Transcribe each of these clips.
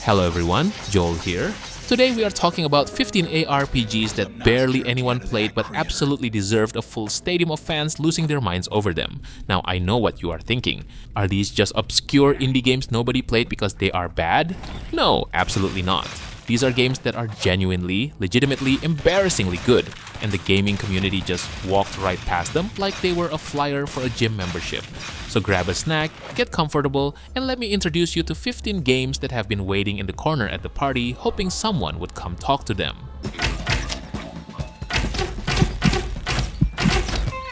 Hello everyone, Joel here. Today we are talking about 15 ARPGs that barely anyone played but absolutely deserved a full stadium of fans losing their minds over them. Now I know what you are thinking. Are these just obscure indie games nobody played because they are bad? No, absolutely not. These are games that are genuinely, legitimately, embarrassingly good, and the gaming community just walked right past them like they were a flyer for a gym membership. So grab a snack, get comfortable, and let me introduce you to 15 games that have been waiting in the corner at the party hoping someone would come talk to them.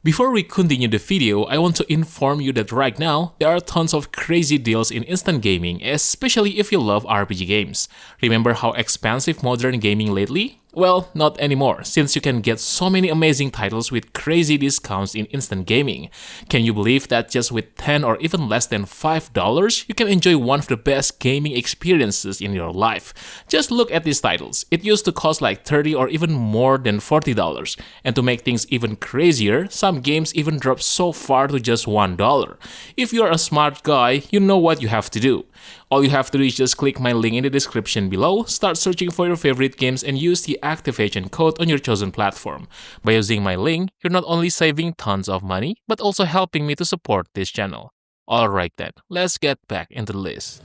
Before we continue the video, I want to inform you that right now, there are tons of crazy deals in instant gaming, especially if you love RPG games. Remember how expensive modern gaming lately? Well, not anymore, since you can get so many amazing titles with crazy discounts in instant gaming. Can you believe that just with $10 or even less than $5, you can enjoy one of the best gaming experiences in your life? Just look at these titles. It used to cost like $30 or even more than $40. And to make things even crazier, some games even drop so far to just $1. If you're a smart guy, you know what you have to do. All you have to do is just click my link in the description below, start searching for your favorite games, and use the activation code on your chosen platform. By using my link, you're not only saving tons of money, but also helping me to support this channel. Alright then, let's get back into the list.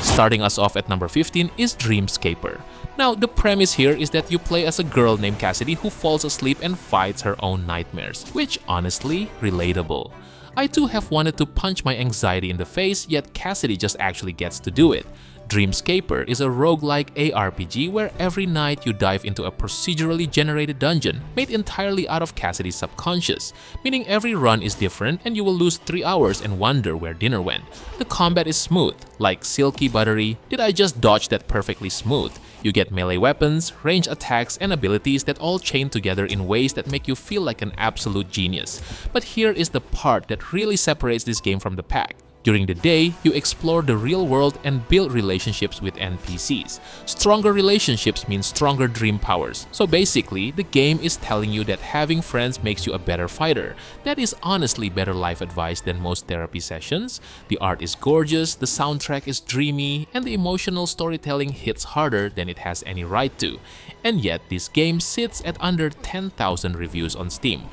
Starting us off at number 15 is Dreamscaper. Now, the premise here is that you play as a girl named Cassidy who falls asleep and fights her own nightmares, which honestly, relatable. I too have wanted to punch my anxiety in the face, yet Cassidy just actually gets to do it. Dreamscaper is a roguelike ARPG where every night you dive into a procedurally generated dungeon made entirely out of Cassidy's subconscious, meaning every run is different and you will lose 3 hours and wonder where dinner went. The combat is smooth, like silky buttery. Did I just dodge that perfectly smooth? You get melee weapons, range attacks, and abilities that all chain together in ways that make you feel like an absolute genius. But here is the part that really separates this game from the pack. During the day, you explore the real world and build relationships with NPCs. Stronger relationships mean stronger dream powers. So basically, the game is telling you that having friends makes you a better fighter. That is honestly better life advice than most therapy sessions. The art is gorgeous, the soundtrack is dreamy, and the emotional storytelling hits harder than it has any right to. And yet, this game sits at under 10,000 reviews on Steam.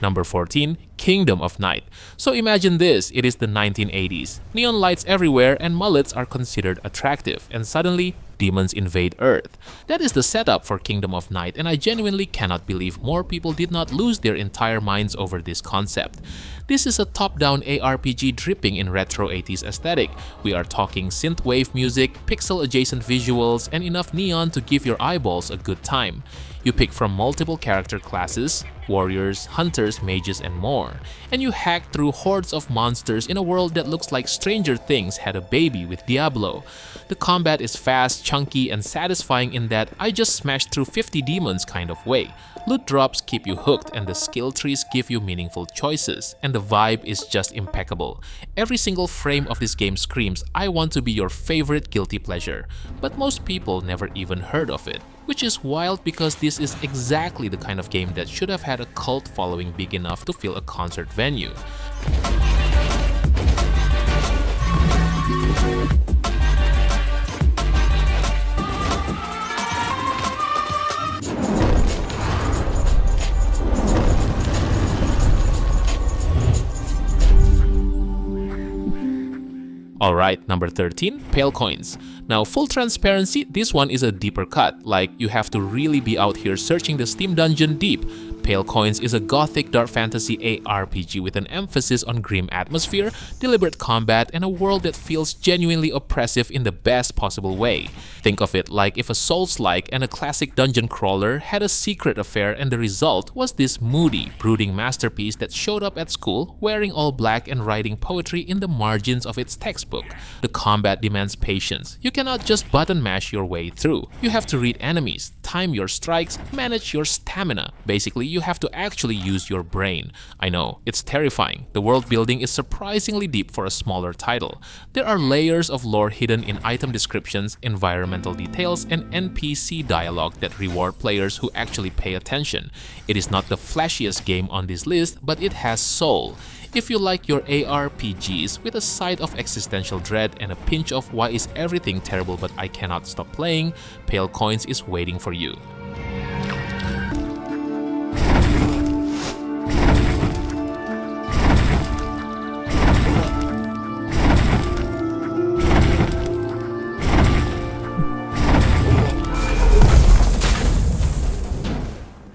Number 14, Kingdom of Night. So imagine this, it is the 1980s. Neon lights everywhere and mullets are considered attractive, and suddenly, demons invade Earth. That is the setup for Kingdom of Night, and I genuinely cannot believe more people did not lose their entire minds over this concept. This is a top-down ARPG dripping in retro 80s aesthetic. We are talking synthwave music, pixel-adjacent visuals, and enough neon to give your eyeballs a good time. You pick from multiple character classes, warriors, hunters, mages, and more. And you hack through hordes of monsters in a world that looks like Stranger Things had a baby with Diablo. The combat is fast, chunky, and satisfying in that I just smashed through 50 demons kind of way. Loot drops keep you hooked and the skill trees give you meaningful choices, and the vibe is just impeccable. Every single frame of this game screams, I want to be your favorite guilty pleasure, but most people never even heard of it. Which is wild because this is exactly the kind of game that should have had a cult following big enough to fill a concert venue. Alright, number 13, Pale Coins. Now, full transparency, this one is a deeper cut, like you have to really be out here searching the Steam dungeon deep. Pale Coins is a gothic dark fantasy ARPG with an emphasis on grim atmosphere, deliberate combat, and a world that feels genuinely oppressive in the best possible way. Think of it like if a Souls-like and a classic dungeon crawler had a secret affair and the result was this moody, brooding masterpiece that showed up at school wearing all black and writing poetry in the margins of its textbook. The combat demands patience. You cannot just button mash your way through. You have to read enemies, time your strikes, manage your stamina. Basically, you have to actually use your brain. I know, it's terrifying. The world building is surprisingly deep for a smaller title. There are layers of lore hidden in item descriptions, environmental details, and NPC dialogue that reward players who actually pay attention. It is not the flashiest game on this list, but it has soul. If you like your ARPGs with a side of existential dread and a pinch of why is everything terrible but I cannot stop playing, Pale Coins is waiting for you.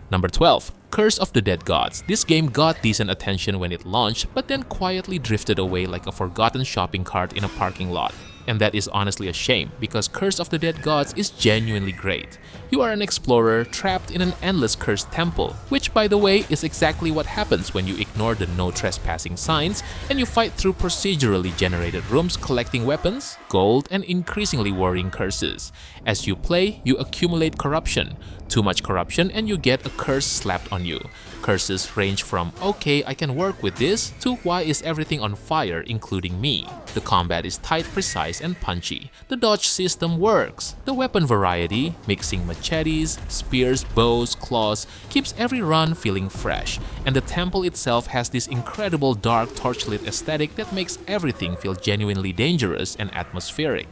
Number 12. Curse of the Dead Gods. This game got decent attention when it launched, but then quietly drifted away like a forgotten shopping cart in a parking lot. And that is honestly a shame, because Curse of the Dead Gods is genuinely great. You are an explorer trapped in an endless cursed temple, which by the way is exactly what happens when you ignore the no trespassing signs and you fight through procedurally generated rooms collecting weapons, gold, and increasingly worrying curses. As you play, you accumulate corruption. Too much corruption and you get a curse slapped on you. Curses range from okay, I can work with this to why is everything on fire including me. The combat is tight, precise, and punchy. The dodge system works. The weapon variety, mixing machetes, spears, bows, claws, keeps every run feeling fresh. And the temple itself has this incredible dark torchlit aesthetic that makes everything feel genuinely dangerous and atmospheric.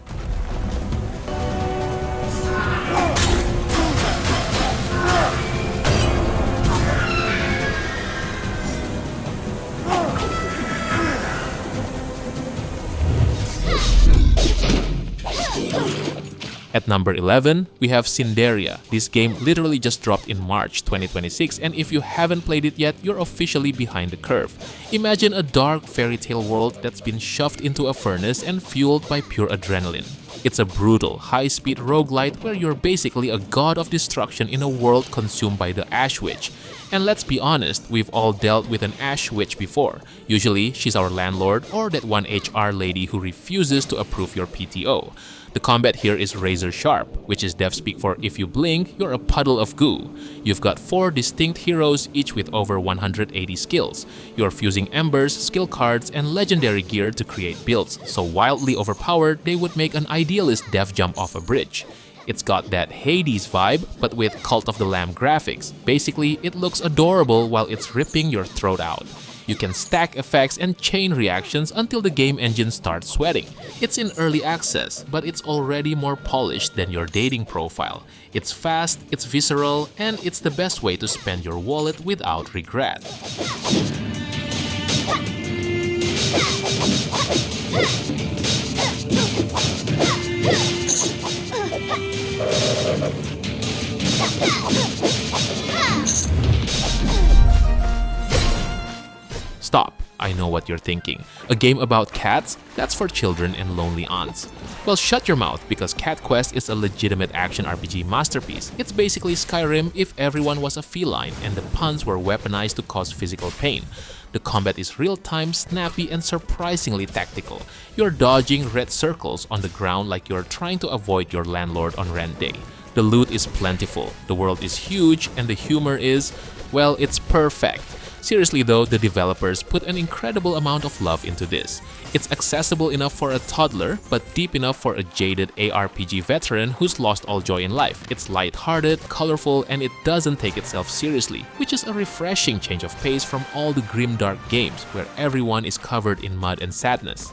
At number 11, we have Cinderia. This game literally just dropped in March 2026, and if you haven't played it yet, you're officially behind the curve. Imagine a dark fairy tale world that's been shoved into a furnace and fueled by pure adrenaline. It's a brutal, high-speed roguelite where you're basically a god of destruction in a world consumed by the Ash Witch. And let's be honest, we've all dealt with an Ash Witch before. Usually, she's our landlord or that one HR lady who refuses to approve your PTO. The combat here is razor sharp, which is dev speak for if you blink, you're a puddle of goo. You've got 4 distinct heroes, each with over 180 skills. You're fusing embers, skill cards, and legendary gear to create builds, so wildly overpowered they would make an idealist dev jump off a bridge. It's got that Hades vibe, but with Cult of the Lamb graphics. Basically, it looks adorable while it's ripping your throat out. You can stack effects and chain reactions until the game engine starts sweating. It's in early access, but it's already more polished than your dating profile. It's fast, it's visceral, and it's the best way to spend your wallet without regret. Stop, I know what you're thinking. A game about cats? That's for children and lonely aunts. Well, shut your mouth, because Cat Quest is a legitimate action RPG masterpiece. It's basically Skyrim if everyone was a feline and the puns were weaponized to cause physical pain. The combat is real-time, snappy, and surprisingly tactical. You're dodging red circles on the ground like you're trying to avoid your landlord on rent day. The loot is plentiful, the world is huge, and the humor is, well, it's perfect. Seriously though, the developers put an incredible amount of love into this. It's accessible enough for a toddler, but deep enough for a jaded ARPG veteran who's lost all joy in life. It's lighthearted, colorful, and it doesn't take itself seriously, which is a refreshing change of pace from all the grimdark games where everyone is covered in mud and sadness.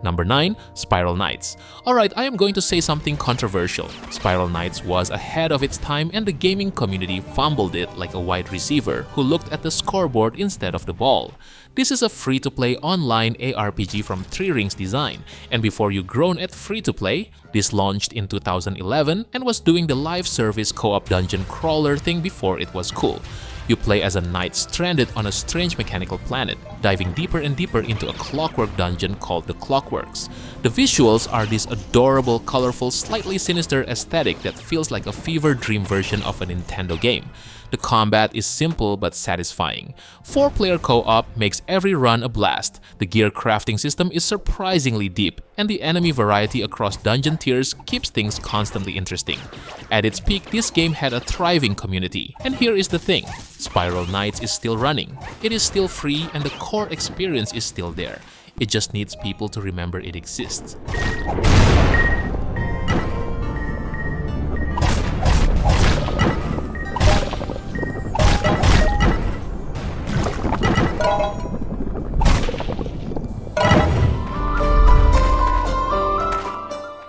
Number 9, Spiral Knights. Alright, I am going to say something controversial. Spiral Knights was ahead of its time and the gaming community fumbled it like a wide receiver who looked at the scoreboard instead of the ball. This is a free-to-play online ARPG from Three Rings Design, and before you groan at free-to-play, this launched in 2011 and was doing the live service co-op dungeon crawler thing before it was cool. You play as a knight stranded on a strange mechanical planet, diving deeper and deeper into a clockwork dungeon called the Clockworks. The visuals are this adorable, colorful, slightly sinister aesthetic that feels like a fever dream version of a Nintendo game. The combat is simple but satisfying. 4-player co-op makes every run a blast. The gear crafting system is surprisingly deep, and the enemy variety across dungeon tiers keeps things constantly interesting. At its peak, this game had a thriving community. And here is the thing, Spiral Knights is still running. It is still free and the core experience is still there. It just needs people to remember it exists.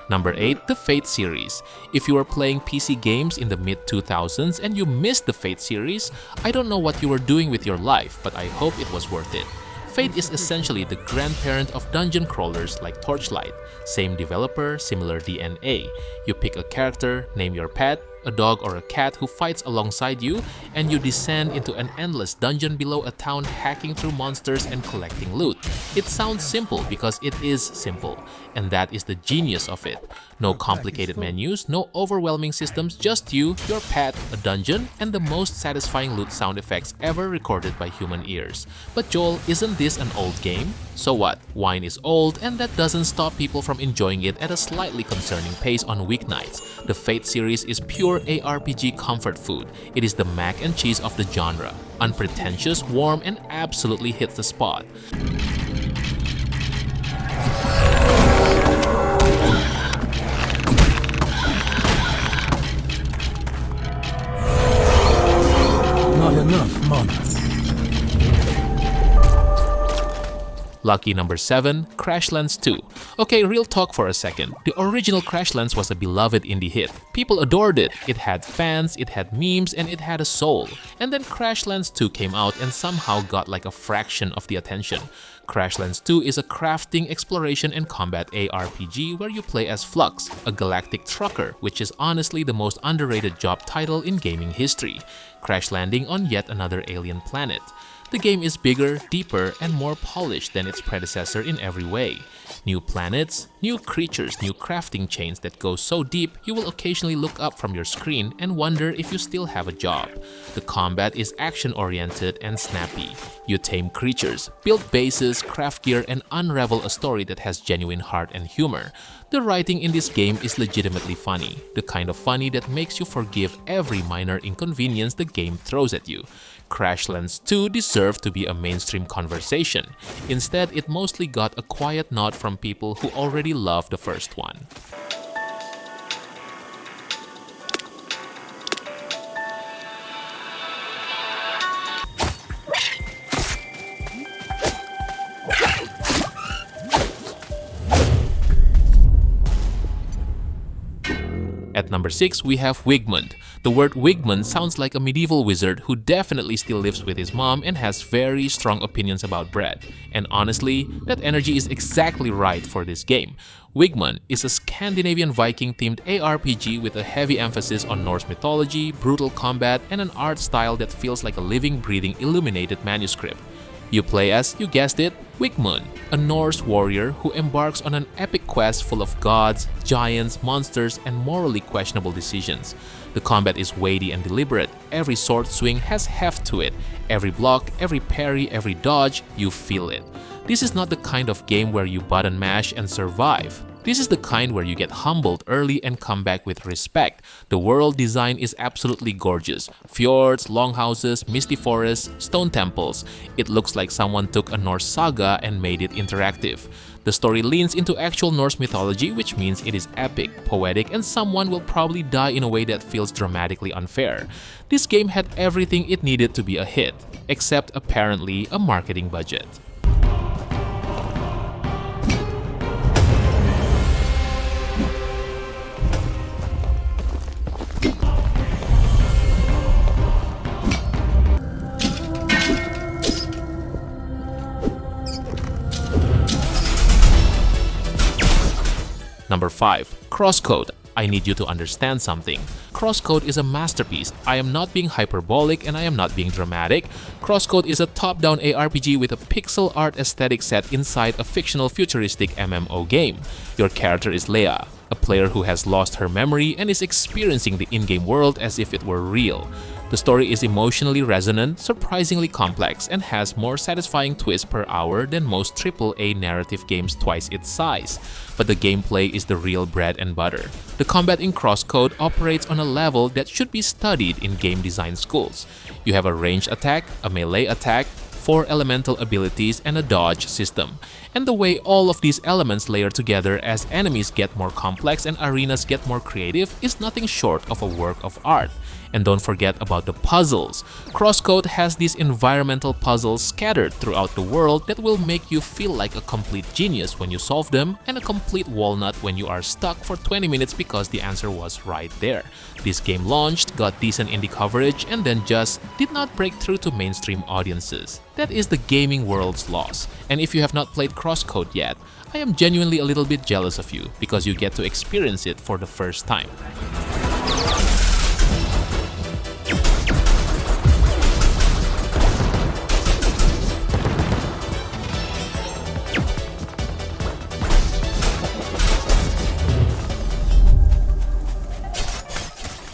Number 8, the Fate series. If you were playing PC games in the mid-2000s and you missed the Fate series, I don't know what you were doing with your life, but I hope it was worth it. Fate is essentially the grandparent of dungeon crawlers like Torchlight. Same developer, similar DNA. You pick a character, name your pet, a dog or a cat who fights alongside you, and you descend into an endless dungeon below a town hacking through monsters and collecting loot. It sounds simple because it is simple, and that is the genius of it. No complicated menus, no overwhelming systems, just you, your pet, a dungeon, and the most satisfying loot sound effects ever recorded by human ears. But Joel, isn't this an old game? So what? Wine is old, and that doesn't stop people from enjoying it at a slightly concerning pace on weeknights. The Fate series is pure ARPG comfort food. It is the mac and cheese of the genre. Unpretentious, warm, and absolutely hits the spot. Not enough mana. Lucky number 7, Crashlands 2. Okay, real talk for a second. The original Crashlands was a beloved indie hit. People adored it. It had fans, it had memes, and it had a soul. And then Crashlands 2 came out and somehow got like a fraction of the attention. Crashlands 2 is a crafting, exploration, and combat ARPG where you play as Flux, a galactic trucker, which is honestly the most underrated job title in gaming history. Crash landing on yet another alien planet. The game is bigger, deeper, and more polished than its predecessor in every way. New planets, new creatures, new crafting chains that go so deep you will occasionally look up from your screen and wonder if you still have a job. The combat is action-oriented and snappy. You tame creatures, build bases, craft gear, and unravel a story that has genuine heart and humor. The writing in this game is legitimately funny, the kind of funny that makes you forgive every minor inconvenience the game throws at you. Crashlands 2 deserved to be a mainstream conversation. Instead, it mostly got a quiet nod from people who already loved the first one. At number 6, we have Wigmund. The word Wigmund sounds like a medieval wizard who definitely still lives with his mom and has very strong opinions about bread. And honestly, that energy is exactly right for this game. Wigmund is a Scandinavian Viking-themed ARPG with a heavy emphasis on Norse mythology, brutal combat, and an art style that feels like a living, breathing, illuminated manuscript. You play as, you guessed it, Wigmund, a Norse warrior who embarks on an epic quest full of gods, giants, monsters, and morally questionable decisions. The combat is weighty and deliberate. Every sword swing has heft to it. Every block, every parry, every dodge, you feel it. This is not the kind of game where you button mash and survive. This is the kind where you get humbled early and come back with respect. The world design is absolutely gorgeous. Fjords, longhouses, misty forests, stone temples. It looks like someone took a Norse saga and made it interactive. The story leans into actual Norse mythology, which means it is epic, poetic, and someone will probably die in a way that feels dramatically unfair. This game had everything it needed to be a hit, except apparently a marketing budget. Number 5. CrossCode. I need you to understand something. CrossCode is a masterpiece. I am not being hyperbolic and I am not being dramatic. CrossCode is a top-down ARPG with a pixel art aesthetic set inside a fictional futuristic MMO game. Your character is Leia, a player who has lost her memory and is experiencing the in-game world as if it were real. The story is emotionally resonant, surprisingly complex, and has more satisfying twists per hour than most AAA narrative games twice its size. But the gameplay is the real bread and butter. The combat in CrossCode operates on a level that should be studied in game design schools. You have a ranged attack, a melee attack, 4 elemental abilities, and a dodge system. And the way all of these elements layer together as enemies get more complex and arenas get more creative is nothing short of a work of art. And don't forget about the puzzles. CrossCode has these environmental puzzles scattered throughout the world that will make you feel like a complete genius when you solve them and a complete walnut when you are stuck for 20 minutes because the answer was right there. This game launched, got decent indie coverage, and then just did not break through to mainstream audiences. That is the gaming world's loss. And if you have not played CrossCode yet, I am genuinely a little bit jealous of you because you get to experience it for the first time.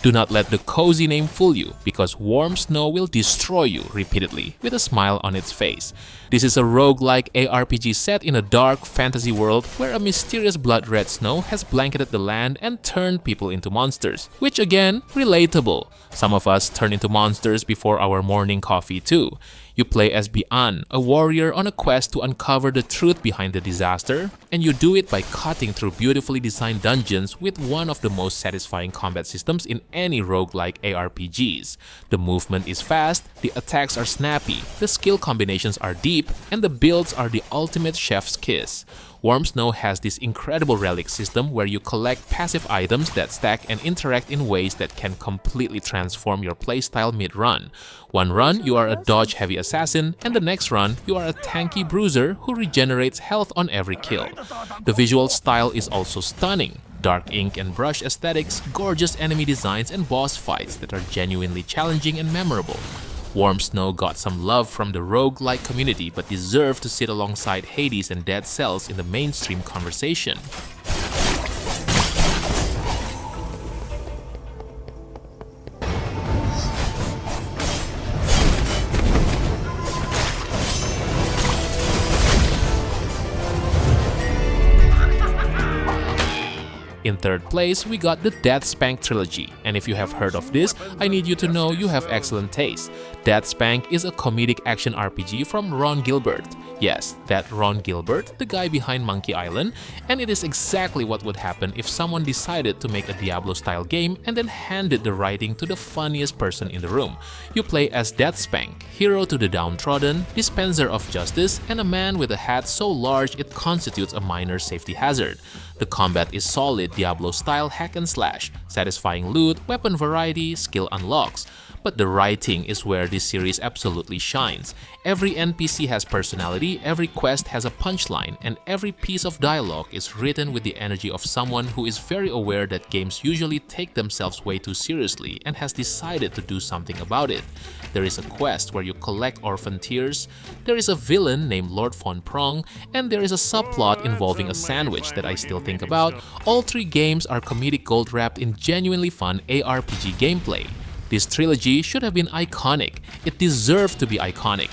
Do not let the cozy name fool you, because Warm Snow will destroy you repeatedly with a smile on its face. This is a roguelike ARPG set in a dark fantasy world where a mysterious blood red snow has blanketed the land and turned people into monsters, which again, relatable. Some of us turn into monsters before our morning coffee too. You play as Bian, a warrior on a quest to uncover the truth behind the disaster, and you do it by cutting through beautifully designed dungeons with one of the most satisfying combat systems in any roguelike ARPGs. The movement is fast, the attacks are snappy, the skill combinations are deep, and the builds are the ultimate chef's kiss. Warm Snow has this incredible relic system where you collect passive items that stack and interact in ways that can completely transform your playstyle mid-run. One run, you are a dodge-heavy assassin, and the next run, you are a tanky bruiser who regenerates health on every kill. The visual style is also stunning. Dark ink and brush aesthetics, gorgeous enemy designs, and boss fights that are genuinely challenging and memorable. Warm Snow got some love from the roguelike community but deserved to sit alongside Hades and Dead Cells in the mainstream conversation. In third place, we got the DeathSpank Trilogy, and if you have heard of this, I need you to know you have excellent taste. DeathSpank is a comedic action RPG from Ron Gilbert. Yes, that Ron Gilbert, the guy behind Monkey Island, and it is exactly what would happen if someone decided to make a Diablo-style game and then handed the writing to the funniest person in the room. You play as DeathSpank, hero to the downtrodden, dispenser of justice, and a man with a hat so large it constitutes a minor safety hazard. The combat is solid Diablo-style hack and slash, satisfying loot, weapon variety, skill unlocks. But the writing is where this series absolutely shines. Every NPC has personality, every quest has a punchline, and every piece of dialogue is written with the energy of someone who is very aware that games usually take themselves way too seriously and has decided to do something about it. There is a quest where you collect orphan tears, there is a villain named Lord Von Prong, and there is a subplot involving a sandwich that I still think about. All three games are comedic gold wrapped in genuinely fun ARPG gameplay. This trilogy should have been iconic. It deserved to be iconic.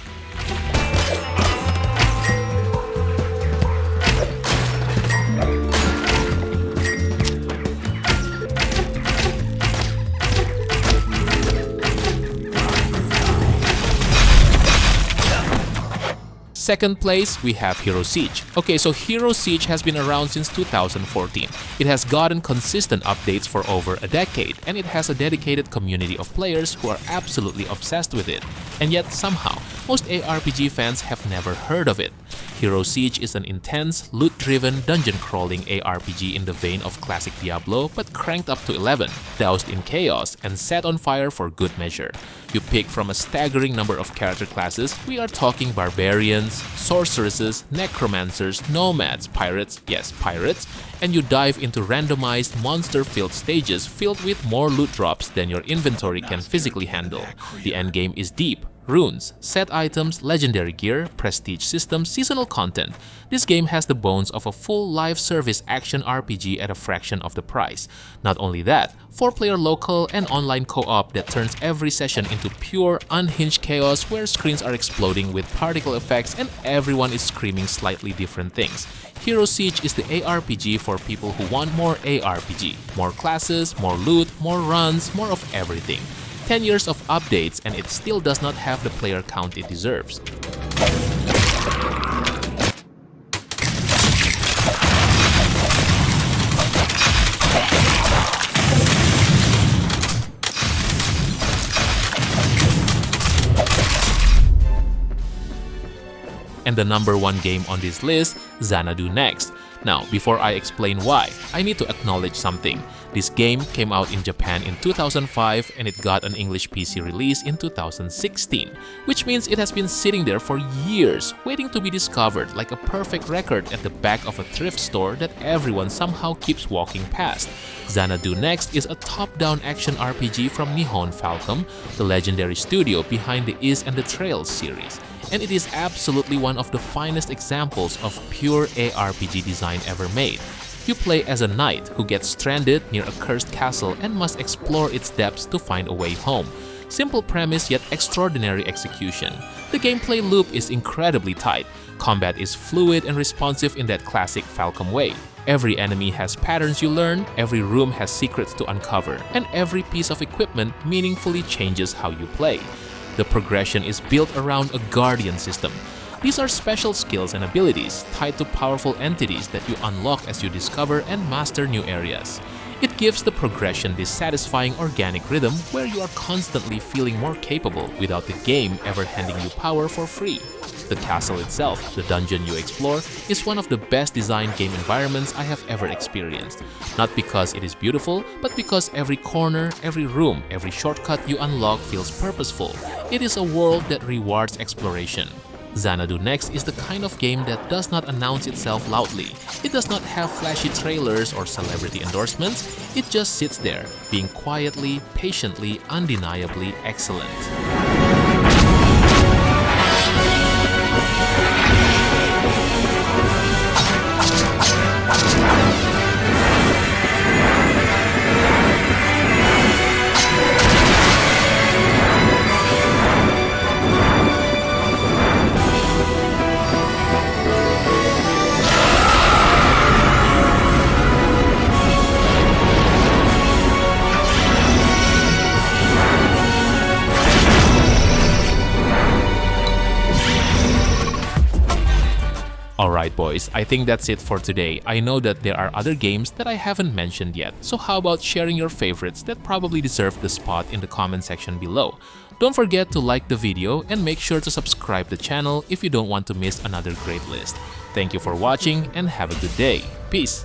Second place, we have Hero Siege. Okay, so Hero Siege has been around since 2014. It has gotten consistent updates for over a decade, and it has a dedicated community of players who are absolutely obsessed with it. And yet, somehow, most ARPG fans have never heard of it. Hero Siege is an intense, loot-driven, dungeon-crawling ARPG in the vein of classic Diablo, but cranked up to 11, doused in chaos, and set on fire for good measure. You pick from a staggering number of character classes. We are talking barbarians, wizards, sorceresses, necromancers, nomads, pirates, yes, pirates, and you dive into randomized monster-filled stages filled with more loot drops than your inventory can physically handle. The endgame is deep. Runes, set items, legendary gear, prestige systems, seasonal content. This game has the bones of a full live service action RPG at a fraction of the price. Not only that, 4-player local and online co-op that turns every session into pure, unhinged chaos where screens are exploding with particle effects and everyone is screaming slightly different things. Hero Siege is the ARPG for people who want more ARPG. More classes, more loot, more runs, more of everything. 10 years of updates and it still does not have the player count it deserves. And the #1 game on this list, Xanadu Next. Now, before I explain why, I need to acknowledge something. This game came out in Japan in 2005 and it got an English PC release in 2016, which means it has been sitting there for years, waiting to be discovered like a perfect record at the back of a thrift store that everyone somehow keeps walking past. Xanadu Next is a top-down action RPG from Nihon Falcom, the legendary studio behind the Is and the Trails series. And it is absolutely one of the finest examples of pure ARPG design ever made. You play as a knight who gets stranded near a cursed castle and must explore its depths to find a way home. Simple premise yet extraordinary execution. The gameplay loop is incredibly tight. Combat is fluid and responsive in that classic Falcom way. Every enemy has patterns you learn, every room has secrets to uncover, and every piece of equipment meaningfully changes how you play. The progression is built around a guardian system. These are special skills and abilities tied to powerful entities that you unlock as you discover and master new areas. It gives the progression this satisfying organic rhythm where you are constantly feeling more capable without the game ever handing you power for free. The castle itself, the dungeon you explore, is one of the best designed game environments I have ever experienced. Not because it is beautiful, but because every corner, every room, every shortcut you unlock feels purposeful. It is a world that rewards exploration. Xanadu Next is the kind of game that does not announce itself loudly. It does not have flashy trailers or celebrity endorsements. It just sits there, being quietly, patiently, undeniably excellent. Alright boys, I think that's it for today. I know that there are other games that I haven't mentioned yet, so how about sharing your favorites that probably deserve the spot in the comment section below. Don't forget to like the video and make sure to subscribe the channel if you don't want to miss another great list. Thank you for watching and have a good day. Peace!